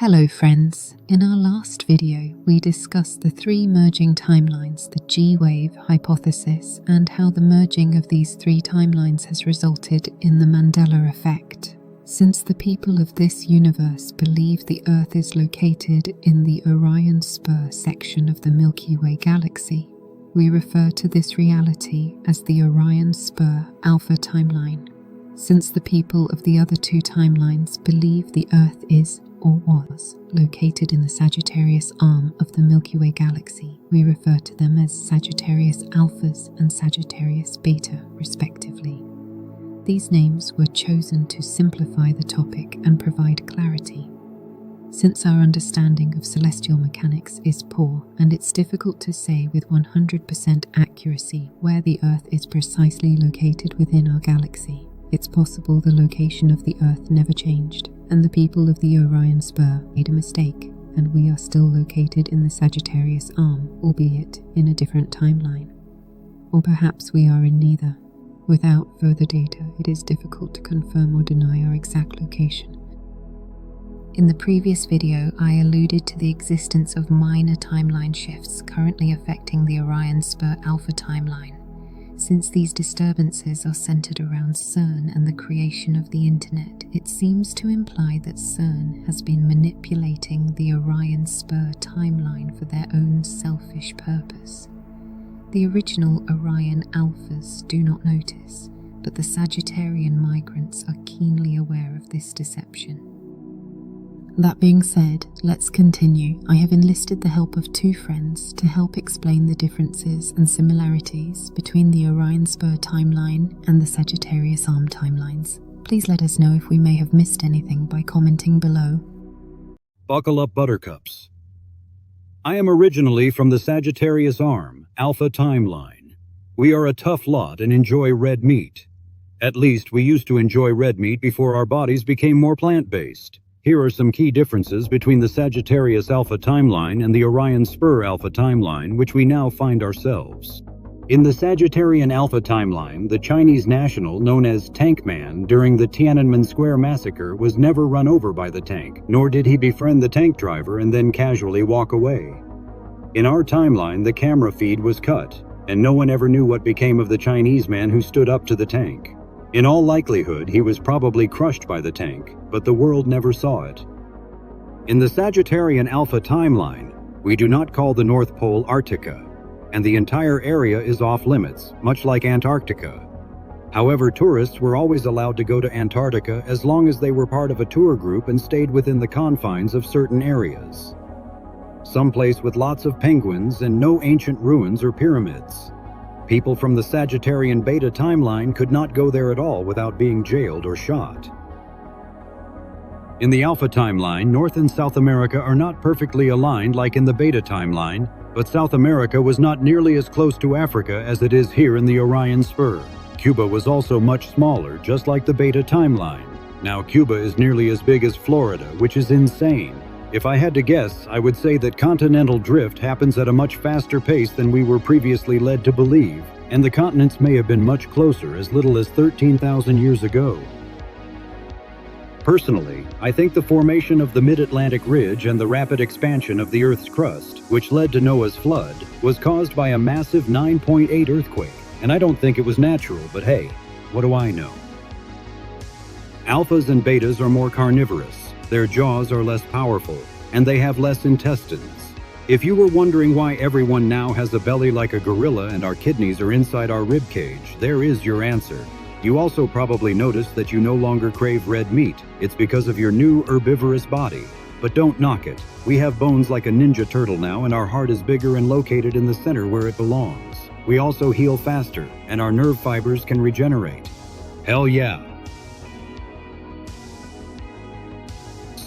Hello friends, in our last video we discussed the three merging timelines, the G-wave hypothesis, and how the merging of these three timelines has resulted in the Mandela effect. Since the people of this universe believe the Earth is located in the Orion Spur section of the Milky Way galaxy, we refer to this reality as the Orion Spur Alpha timeline. Since the people of the other two timelines believe the Earth is or was located in the Sagittarius arm of the Milky Way galaxy, we refer to them as Sagittarius Alphas and Sagittarius Beta, respectively. These names were chosen to simplify the topic and provide clarity. Since our understanding of celestial mechanics is poor and it's difficult to say with 100% accuracy where the Earth is precisely located within our galaxy, it's possible the location of the Earth never changed, and the people of the Orion Spur made a mistake, and we are still located in the Sagittarius arm, albeit in a different timeline. Or perhaps we are in neither. Without further data, it is difficult to confirm or deny our exact location. In the previous video, I alluded to the existence of minor timeline shifts currently affecting the Orion Spur Alpha timeline. Since these disturbances are centered around CERN and the creation of the Internet, it seems to imply that CERN has been manipulating the Orion Spur timeline for their own selfish purpose. The original Orion Alphas do not notice, but the Sagittarian migrants are keenly aware of this deception. That being said, let's continue. I have enlisted the help of two friends to help explain the differences and similarities between the Orion Spur timeline and the Sagittarius Arm timelines. Please let us know if we may have missed anything by commenting below. Buckle up, buttercups. I am originally from the Sagittarius Arm, Alpha timeline. We are a tough lot and enjoy red meat. At least we used to enjoy red meat before our bodies became more plant-based. Here are some key differences between the Sagittarius Alpha timeline and the Orion Spur Alpha timeline, which we now find ourselves. In the Sagittarian Alpha timeline, the Chinese national known as Tank Man during the Tiananmen Square massacre was never run over by the tank, nor did he befriend the tank driver and then casually walk away. In our timeline, the camera feed was cut, and no one ever knew what became of the Chinese man who stood up to the tank. In all likelihood, he was probably crushed by the tank, but the world never saw it. In the Sagittarian Alpha timeline, we do not call the North Pole Arctica, and the entire area is off limits, much like Antarctica. However, tourists were always allowed to go to Antarctica as long as they were part of a tour group and stayed within the confines of certain areas. Some place with lots of penguins and no ancient ruins or pyramids. People from the Sagittarian Beta timeline could not go there at all without being jailed or shot. In the Alpha timeline, North and South America are not perfectly aligned like in the Beta timeline, but South America was not nearly as close to Africa as it is here in the Orion Spur. Cuba was also much smaller, just like the Beta timeline. Now Cuba is nearly as big as Florida, which is insane. If I had to guess, I would say that continental drift happens at a much faster pace than we were previously led to believe, and the continents may have been much closer as little as 13,000 years ago. Personally, I think the formation of the Mid-Atlantic Ridge and the rapid expansion of the Earth's crust, which led to Noah's flood, was caused by a massive 9.8 earthquake, and I don't think it was natural, but hey, what do I know? Alphas and betas are more carnivorous. Their jaws are less powerful, and they have less intestines. If you were wondering why everyone now has a belly like a gorilla and our kidneys are inside our rib cage, there is your answer. You also probably noticed that you no longer crave red meat. It's because of your new herbivorous body. But don't knock it. We have bones like a ninja turtle now, and our heart is bigger and located in the center where it belongs. We also heal faster, and our nerve fibers can regenerate. Hell yeah!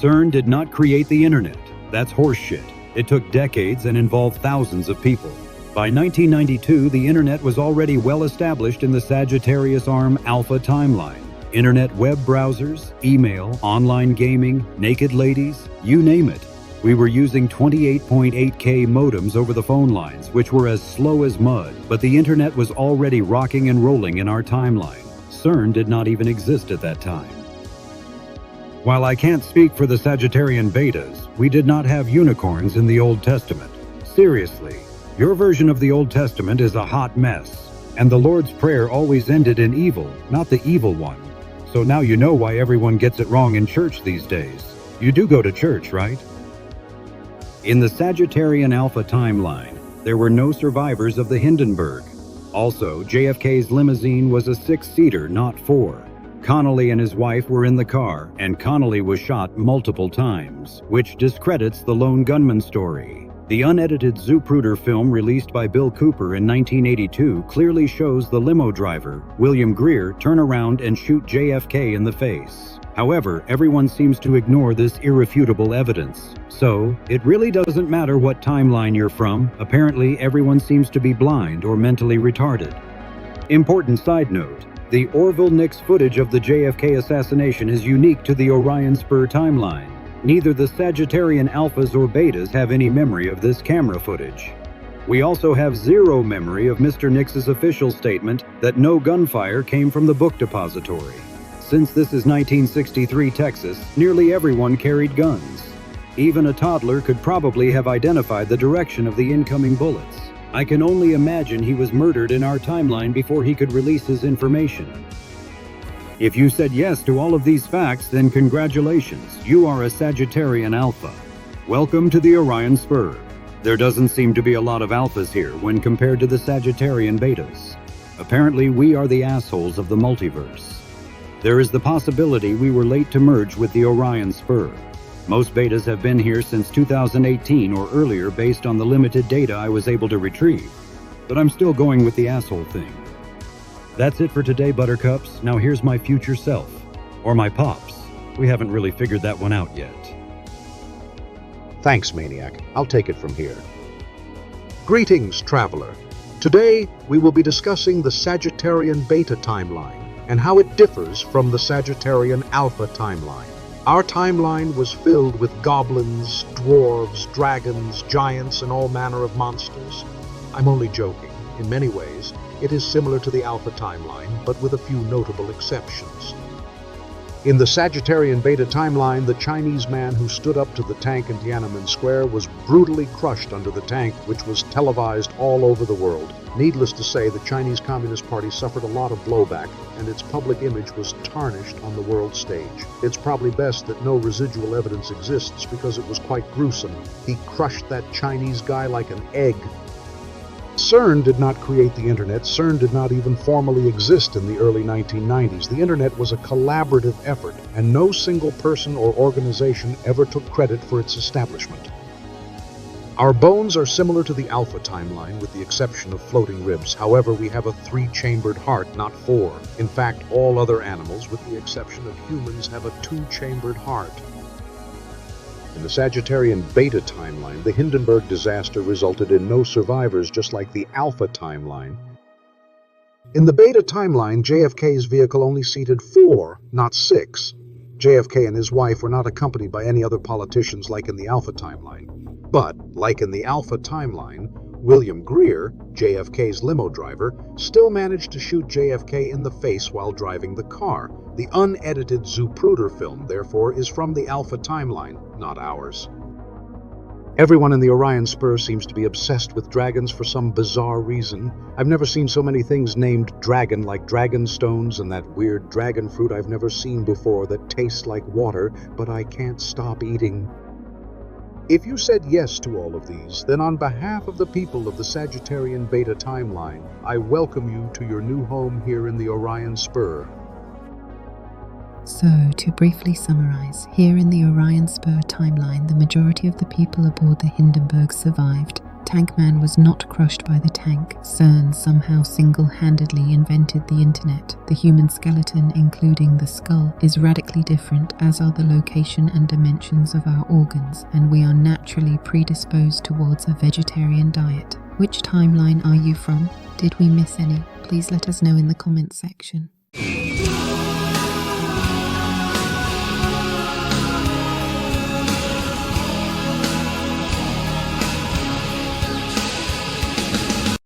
CERN did not create the internet. That's horseshit. It took decades and involved thousands of people. By 1992, the internet was already well established in the Sagittarius Arm Alpha timeline. Internet web browsers, email, online gaming, naked ladies, you name it. We were using 28.8K modems over the phone lines, which were as slow as mud, but the internet was already rocking and rolling in our timeline. CERN did not even exist at that time. While I can't speak for the Sagittarian betas, we did not have unicorns in the Old Testament. Seriously, your version of the Old Testament is a hot mess, and the Lord's Prayer always ended in evil, not the evil one. So now you know why everyone gets it wrong in church these days. You do go to church, right? In the Sagittarian Alpha timeline, there were no survivors of the Hindenburg. Also, JFK's limousine was a 6-seater, not 4. Connolly and his wife were in the car, and Connolly was shot multiple times, which discredits the lone gunman story. The unedited Zapruder film released by Bill Cooper in 1982 clearly shows the limo driver, William Greer, turn around and shoot JFK in the face. However, everyone seems to ignore this irrefutable evidence. So, it really doesn't matter what timeline you're from. Apparently, everyone seems to be blind or mentally retarded. Important side note. The Orville Nix footage of the JFK assassination is unique to the Orion Spur timeline. Neither the Sagittarian Alphas or Betas have any memory of this camera footage. We also have zero memory of Mr. Nix's official statement that no gunfire came from the book depository. Since this is 1963 Texas, nearly everyone carried guns. Even a toddler could probably have identified the direction of the incoming bullets. I can only imagine he was murdered in our timeline before he could release his information. If you said yes to all of these facts, then congratulations, you are a Sagittarian Alpha. Welcome to the Orion Spur. There doesn't seem to be a lot of alphas here when compared to the Sagittarian Betas. Apparently, we are the assholes of the multiverse. There is the possibility we were late to merge with the Orion Spur. Most betas have been here since 2018 or earlier based on the limited data I was able to retrieve. But I'm still going with the asshole thing. That's it for today, Buttercups. Now here's my future self. Or my pops. We haven't really figured that one out yet. Thanks, Maniac. I'll take it from here. Greetings, traveler. Today, we will be discussing the Sagittarian Beta timeline and how it differs from the Sagittarian Alpha timeline. Our timeline was filled with goblins, dwarves, dragons, giants, and all manner of monsters. I'm only joking. In many ways, it is similar to the Alpha timeline, but with a few notable exceptions. In the Sagittarian Beta timeline, the Chinese man who stood up to the tank in Tiananmen Square was brutally crushed under the tank, which was televised all over the world. Needless to say, the Chinese Communist Party suffered a lot of blowback, and its public image was tarnished on the world stage. It's probably best that no residual evidence exists because it was quite gruesome. He crushed that Chinese guy like an egg. CERN did not create the internet. CERN did not even formally exist in the early 1990s. The internet was a collaborative effort, and no single person or organization ever took credit for its establishment. Our bones are similar to the Alpha timeline, with the exception of floating ribs. However, we have a 3-chambered heart, not 4. In fact, all other animals, with the exception of humans, have a 2-chambered heart. In the Sagittarian Beta timeline, the Hindenburg disaster resulted in no survivors, just like the Alpha timeline. In the Beta timeline, JFK's vehicle only seated 4, not 6. JFK and his wife were not accompanied by any other politicians like in the Alpha timeline. But, like in the Alpha timeline, William Greer, JFK's limo driver, still managed to shoot JFK in the face while driving the car. The unedited Zapruder film, therefore, is from the Alpha timeline, not ours. Everyone in the Orion Spur seems to be obsessed with dragons for some bizarre reason. I've never seen so many things named dragon, like dragon stones and that weird dragon fruit I've never seen before that tastes like water, but I can't stop eating. If you said yes to all of these, then on behalf of the people of the Sagittarian Beta timeline, I welcome you to your new home here in the Orion Spur. So, to briefly summarize, here in the Orion Spur timeline, the majority of the people aboard the Hindenburg survived. Tankman was not crushed by the tank. CERN somehow single-handedly invented the internet. The human skeleton, including the skull, is radically different, as are the location and dimensions of our organs, and we are naturally predisposed towards a vegetarian diet. Which timeline are you from? Did we miss any? Please let us know in the comments section.